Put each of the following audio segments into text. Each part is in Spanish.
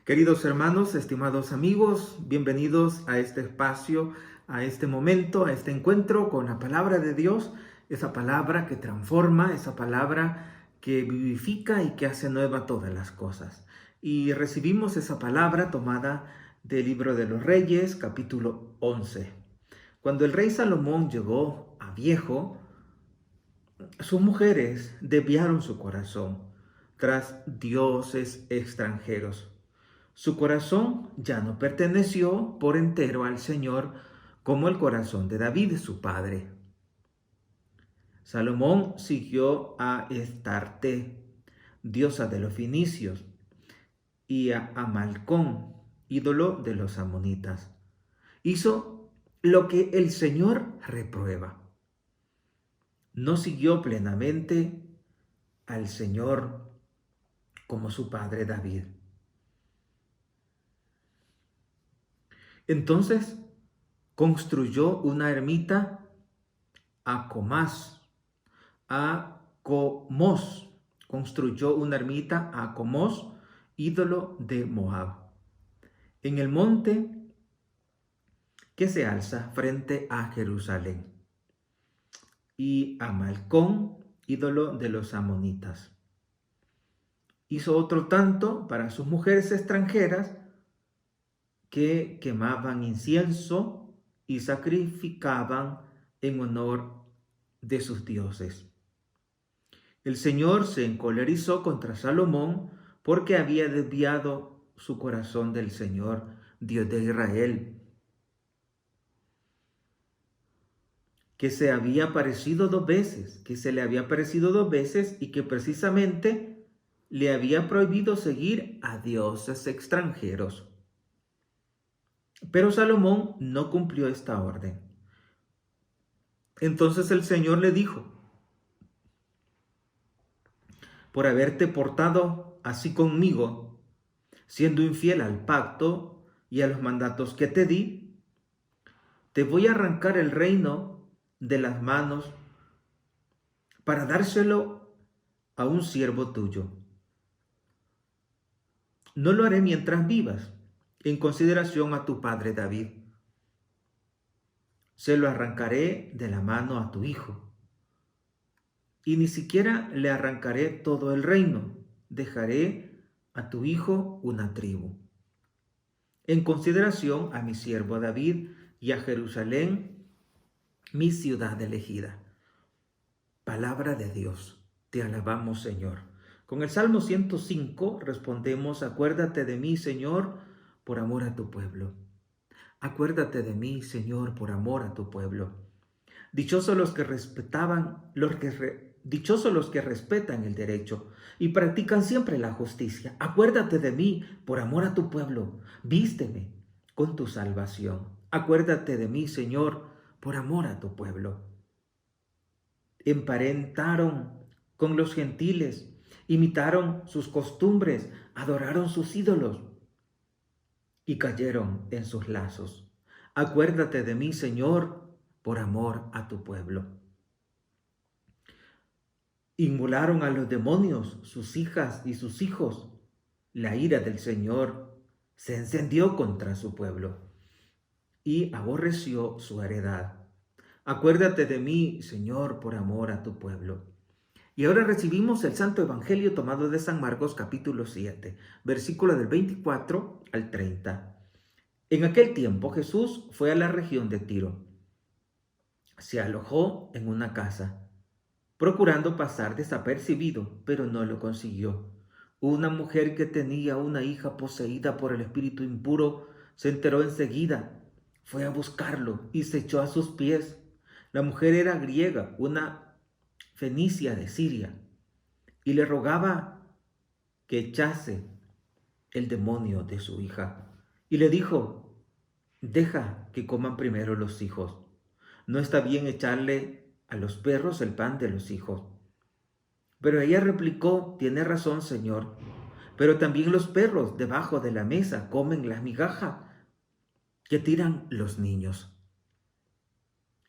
Queridos hermanos, estimados amigos, bienvenidos a este espacio, a este momento, a este encuentro con la palabra de Dios, esa palabra que transforma, esa palabra que vivifica y que hace nueva todas las cosas. Y recibimos esa palabra tomada del libro de los Reyes, capítulo 11. Cuando el rey Salomón llegó a viejo, sus mujeres desviaron su corazón tras dioses extranjeros. Su corazón ya no perteneció por entero al Señor como el corazón de David, su padre. Salomón siguió a Estarte, diosa de los fenicios, y a Amalcón, ídolo de los amonitas. Hizo lo que el Señor reprueba. No siguió plenamente al Señor como su padre David. Entonces construyó una ermita a Comás, a Comós. Construyó una ermita a Comós, ídolo de Moab, en el monte que se alza frente a Jerusalén, y a Malcón, ídolo de los amonitas. Hizo otro tanto para sus mujeres extranjeras que quemaban incienso y sacrificaban en honor de sus dioses. El Señor se encolerizó contra Salomón porque había desviado su corazón del Señor, Dios de Israel, que se le había aparecido dos veces y que precisamente le había prohibido seguir a dioses extranjeros. Pero Salomón no cumplió esta orden. Entonces el Señor le dijo: por haberte portado así conmigo, siendo infiel al pacto y a los mandatos que te di, te voy a arrancar el reino de las manos para dárselo a un siervo tuyo. No lo haré mientras vivas, en consideración a tu padre David. Se lo arrancaré de la mano a tu hijo. Y ni siquiera le arrancaré todo el reino. Dejaré a tu hijo una tribu, en consideración a mi siervo David y a Jerusalén, mi ciudad elegida. Palabra de Dios. Te alabamos, Señor. Con el Salmo 105 respondemos: acuérdate de mí, Señor, por amor a tu pueblo. Acuérdate de mí, Señor, por amor a tu pueblo. Dichosos los que dichosos los que respetan el derecho y practican siempre la justicia. Acuérdate de mí por amor a tu pueblo. Vísteme con tu salvación. Acuérdate de mí, Señor, por amor a tu pueblo. Emparentaron con los gentiles, imitaron sus costumbres, adoraron sus ídolos y cayeron en sus lazos. Acuérdate de mí, Señor, por amor a tu pueblo. Inmolaron a los demonios, sus hijas y sus hijos. La ira del Señor se encendió contra su pueblo y aborreció su heredad. Acuérdate de mí, Señor, por amor a tu pueblo. Y ahora recibimos el Santo Evangelio tomado de San Marcos capítulo 7, versículo del 24 al 30. En aquel tiempo Jesús fue a la región de Tiro. Se alojó en una casa, procurando pasar desapercibido, pero no lo consiguió. Una mujer que tenía una hija poseída por el espíritu impuro se enteró enseguida, fue a buscarlo y se echó a sus pies. La mujer era griega, una fenicia de Siria, y le rogaba que echase el demonio de su hija. Y le dijo: deja que coman primero los hijos. No está bien echarle a los perros el pan de los hijos. Pero ella replicó: tiene razón, Señor, pero también los perros debajo de la mesa comen la migaja que tiran los niños.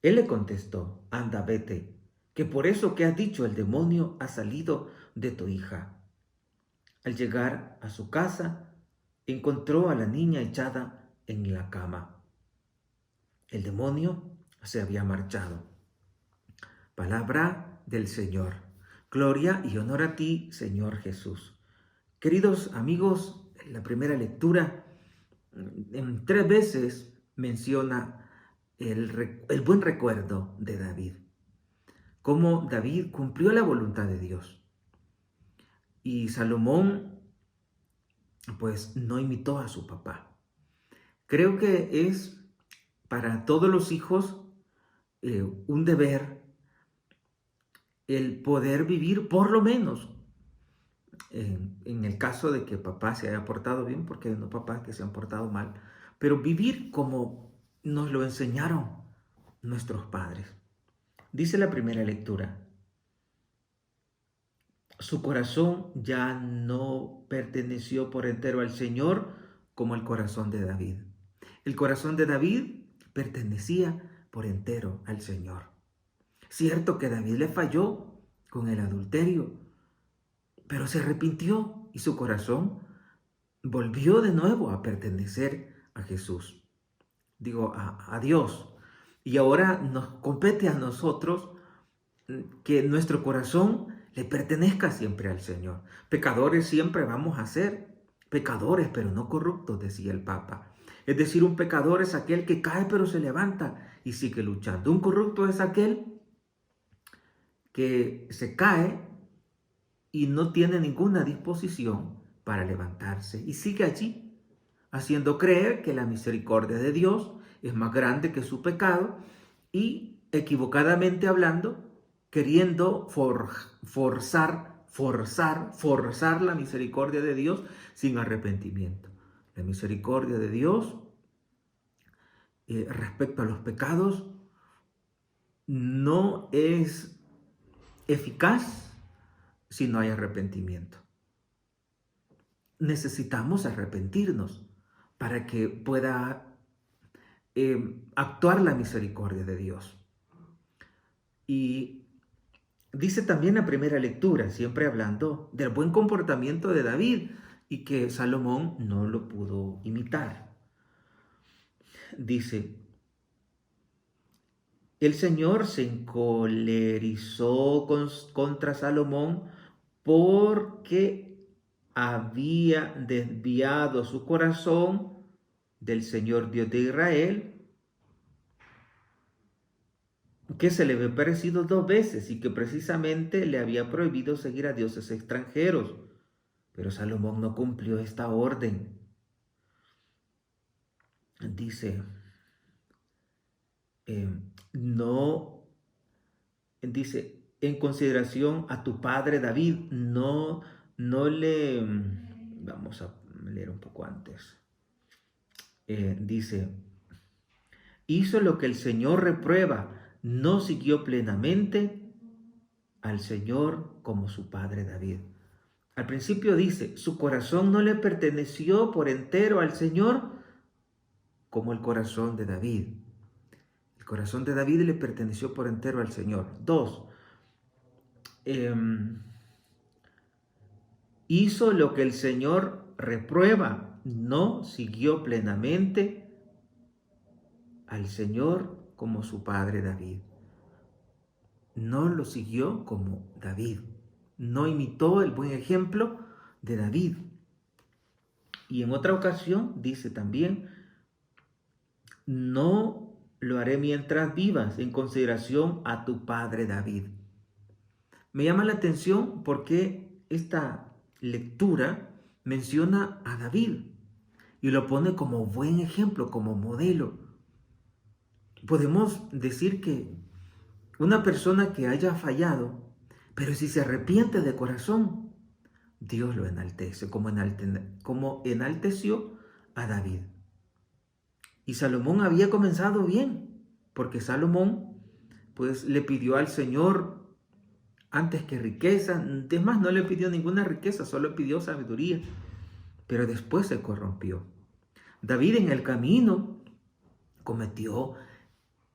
Él le contestó, anda, vete, que por eso que has dicho el demonio ha salido de tu hija. Al llegar a su casa, encontró a la niña echada en la cama. El demonio se había marchado. Palabra del Señor. Gloria y honor a ti, Señor Jesús. Queridos amigos, la primera lectura en 3 veces menciona el buen recuerdo de David. Cómo David cumplió la voluntad de Dios. Y Salomón, pues, no imitó a su papá. Creo que es para todos los hijos un deber el poder vivir por lo menos, en el caso de que papá se haya portado bien, porque hay unos papás que se han portado mal, pero vivir como nos lo enseñaron nuestros padres. Dice la primera lectura, su corazón ya no perteneció por entero al Señor como el corazón de David. El corazón de David pertenecía por entero al Señor. Cierto que David le falló con el adulterio, pero se arrepintió y su corazón volvió de nuevo a pertenecer a Jesús. A Dios. Y ahora nos compete a nosotros que nuestro corazón le pertenezca siempre al Señor. Pecadores siempre vamos a ser, pecadores pero no corruptos, decía el Papa. Es decir, un pecador es aquel que cae pero se levanta y sigue luchando. Un corrupto es aquel que se cae y no tiene ninguna disposición para levantarse y sigue allí, haciendo creer que la misericordia de Dios es más grande que su pecado y equivocadamente hablando, queriendo forzar la misericordia de Dios sin arrepentimiento. La misericordia de Dios respecto a los pecados no es eficaz si no hay arrepentimiento. Necesitamos arrepentirnos para que pueda actuar la misericordia de Dios. Y dice también la primera lectura, siempre hablando del buen comportamiento de David y que Salomón no lo pudo imitar. Dice, el Señor se encolerizó contra Salomón porque había desviado su corazón del Señor Dios de Israel, que se le había parecido 2 veces y que precisamente le había prohibido seguir a dioses extranjeros. Pero Salomón no cumplió esta orden. Dice, en consideración a tu padre David, vamos a leer un poco antes. Dice, hizo lo que el Señor reprueba, no siguió plenamente al Señor como su padre David. Al principio dice, su corazón no le perteneció por entero al Señor como el corazón de David. El corazón de David le perteneció por entero al Señor. 2. Hizo lo que el Señor reprueba, no siguió plenamente al Señor como su padre David. No lo siguió como David. No imitó el buen ejemplo de David. Y en otra ocasión dice también, no lo haré mientras vivas, en consideración a tu padre David. Me llama la atención porque esta lectura menciona a David y lo pone como buen ejemplo, como modelo. Podemos decir que una persona que haya fallado, pero si se arrepiente de corazón, Dios lo enaltece, como enalteció a David. Y Salomón había comenzado bien, porque Salomón pues le pidió al Señor antes que riqueza. Es más, no le pidió ninguna riqueza, solo pidió sabiduría, pero después se corrompió. David en el camino cometió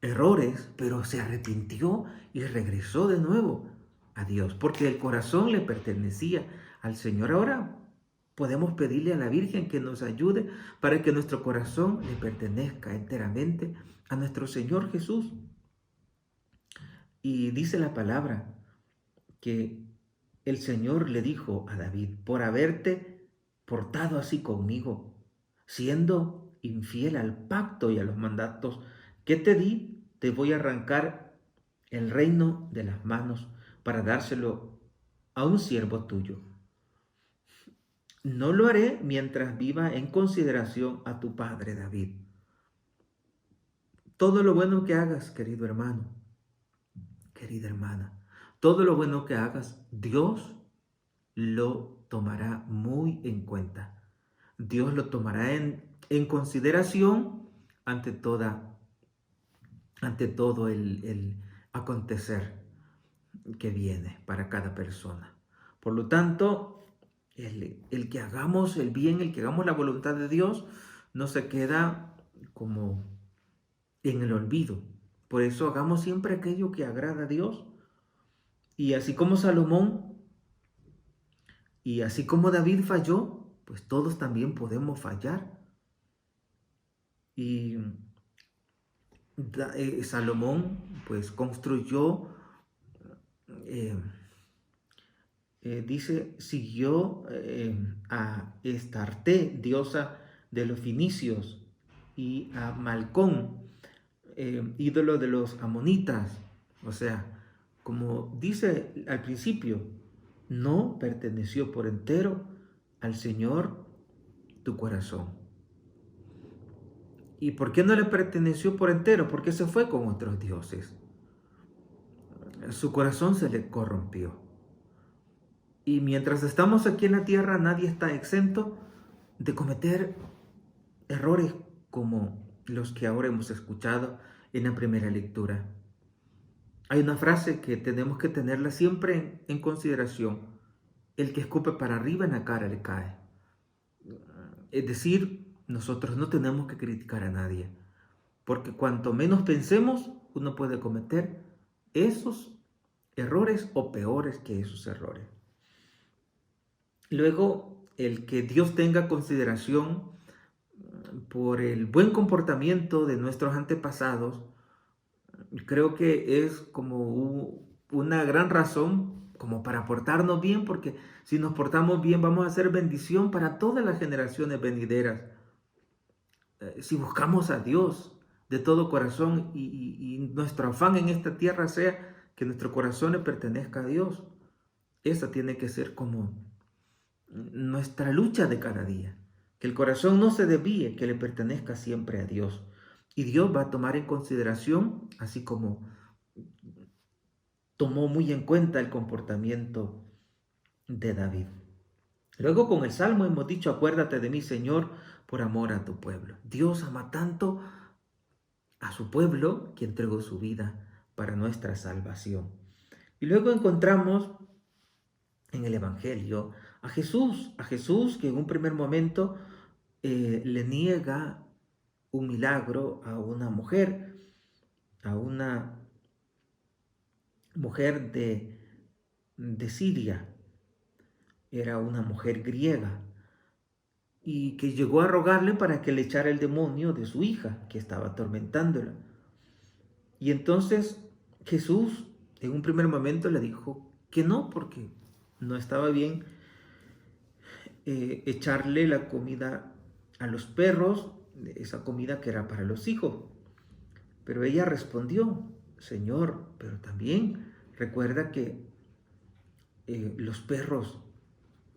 errores, pero se arrepintió y regresó de nuevo a Dios, porque el corazón le pertenecía al Señor. Ahora podemos pedirle a la Virgen que nos ayude para que nuestro corazón le pertenezca enteramente a nuestro Señor Jesús. Y dice la palabra que el Señor le dijo a David: por haberte portado así conmigo, siendo infiel al pacto y a los mandatos que te di, te voy a arrancar el reino de las manos para dárselo a un siervo tuyo. No lo haré mientras viva en consideración a tu padre David. Todo lo bueno que hagas, querido hermano, querida hermana, todo lo bueno que hagas, Dios lo tomará muy en cuenta. Dios lo tomará en consideración ante todo el acontecer que viene para cada persona. Por lo tanto, el que hagamos el bien, el que hagamos la voluntad de Dios, no se queda como en el olvido. Por eso hagamos siempre aquello que agrada a Dios. Y así como Salomón y así como David falló, pues todos también podemos fallar. Y Salomón pues construyó, dice, siguió a Estarte, diosa de los fenicios, y a Malcón, ídolo de los amonitas. O sea, como dice al principio, no perteneció por entero al Señor tu corazón. ¿Y por qué no le perteneció por entero? Porque se fue con otros dioses. Su corazón se le corrompió. Y mientras estamos aquí en la tierra, nadie está exento de cometer errores como los que ahora hemos escuchado en la primera lectura. Hay una frase que tenemos que tenerla siempre en consideración: el que escupe para arriba en la cara le cae. Es decir, nosotros no tenemos que criticar a nadie, porque cuanto menos pensemos, uno puede cometer esos errores o peores que esos errores. Luego, el que Dios tenga consideración por el buen comportamiento de nuestros antepasados, creo que es como una gran razón como para portarnos bien, porque si nos portamos bien vamos a ser bendición para todas las generaciones venideras. Si buscamos a Dios de todo corazón y nuestro afán en esta tierra sea que nuestro corazón le pertenezca a Dios, esa tiene que ser como nuestra lucha de cada día. Que el corazón no se desvíe, que le pertenezca siempre a Dios. Y Dios va a tomar en consideración, así como tomó muy en cuenta el comportamiento de David. Luego con el Salmo hemos dicho: acuérdate de mí, Señor, por amor a tu pueblo. Dios ama tanto a su pueblo que entregó su vida para nuestra salvación. Y luego encontramos en el Evangelio a Jesús que en un primer momento le niega un milagro a una mujer de Siria. Era una mujer griega y que llegó a rogarle para que le echara el demonio de su hija que estaba atormentándola. Y entonces Jesús en un primer momento le dijo que no, porque no estaba bien echarle la comida a los perros, esa comida que era para los hijos. Pero ella respondió: Señor, pero también recuerda que los perros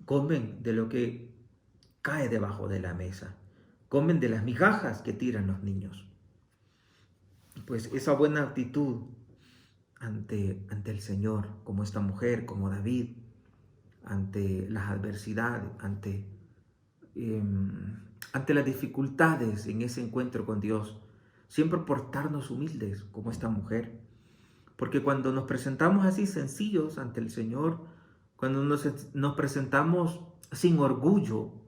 comen de lo que cae debajo de la mesa, comen de las migajas que tiran los niños. Pues esa buena actitud ante el Señor, como esta mujer, como David, ante las adversidades, ante las dificultades en ese encuentro con Dios, siempre portarnos humildes como esta mujer. Porque cuando nos presentamos así sencillos ante el Señor, cuando nos presentamos sin orgullo,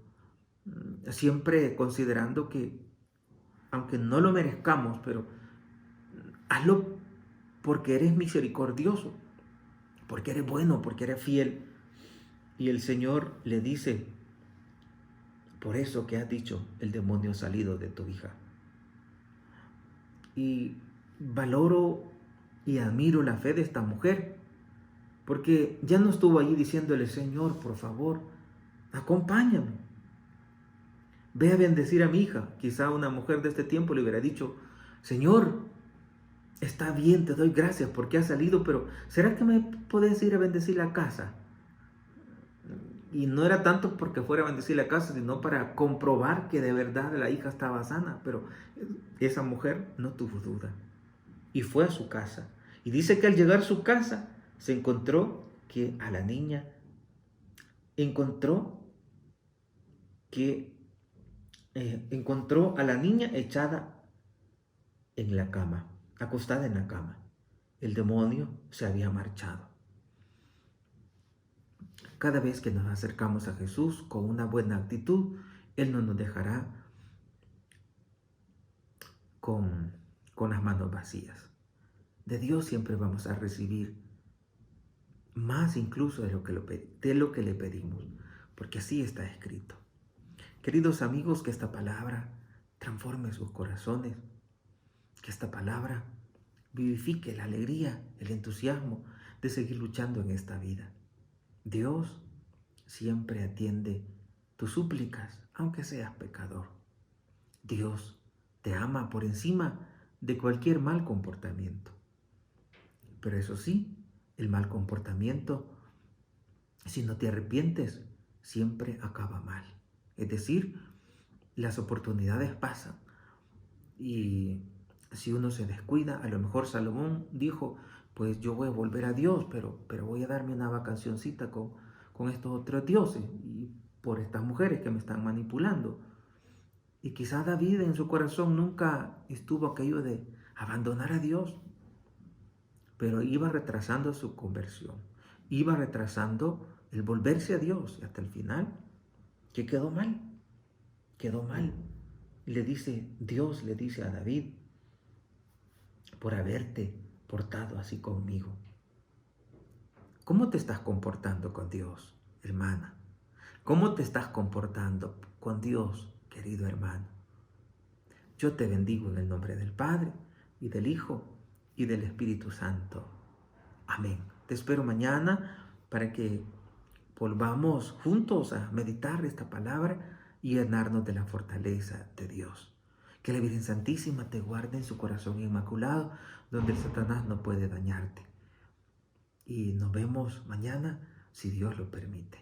siempre considerando que, aunque no lo merezcamos, pero Hazlo porque eres misericordioso, porque eres bueno, porque eres fiel. Y el Señor le dice, por eso que has dicho, el demonio ha salido de tu hija. Y valoro y admiro la fe de esta mujer, porque ya no estuvo allí diciéndole, Señor, por favor, acompáñame, ve a bendecir a mi hija. Quizá una mujer de este tiempo le hubiera dicho, Señor, está bien, te doy gracias porque has salido, pero ¿será que me puedes ir a bendecir la casa? Y no era tanto porque fuera a bendecir la casa, sino para comprobar que de verdad la hija estaba sana. Pero esa mujer no tuvo duda y fue a su casa. Y dice que al llegar a su casa se encontró que a la niña, que encontró a la niña echada en la cama, acostada en la cama. El demonio se había marchado. Cada vez que nos acercamos a Jesús con una buena actitud, Él no nos dejará con, con las manos vacías. De Dios siempre vamos a recibir más incluso de lo que le pedimos, porque así está escrito. Queridos amigos, que esta palabra transforme sus corazones, que esta palabra vivifique la alegría, el entusiasmo de seguir luchando en esta vida. Dios siempre atiende tus súplicas, aunque seas pecador. Dios te ama por encima de cualquier mal comportamiento. Pero eso sí, el mal comportamiento, si no te arrepientes, siempre acaba mal. Es decir, las oportunidades pasan y si uno se descuida, a lo mejor Salomón dijo, pues yo voy a volver a Dios, pero voy a darme una vacacioncita con estos otros dioses y por estas mujeres que me están manipulando. Y quizá David en su corazón nunca estuvo aquello de abandonar a Dios, pero iba retrasando su conversión, iba retrasando el volverse a Dios y hasta el final, que quedó mal. Dios le dice a David, por haberte portado así conmigo. ¿Cómo te estás comportando con Dios, hermana? ¿Cómo te estás comportando con Dios, querido hermano? Yo te bendigo en el nombre del Padre, y del Hijo, y del Espíritu Santo. Amén. Te espero mañana para que volvamos juntos a meditar esta palabra y llenarnos de la fortaleza de Dios. Que la Virgen Santísima te guarde en su corazón inmaculado, donde el Satanás no puede dañarte. Y nos vemos mañana, si Dios lo permite.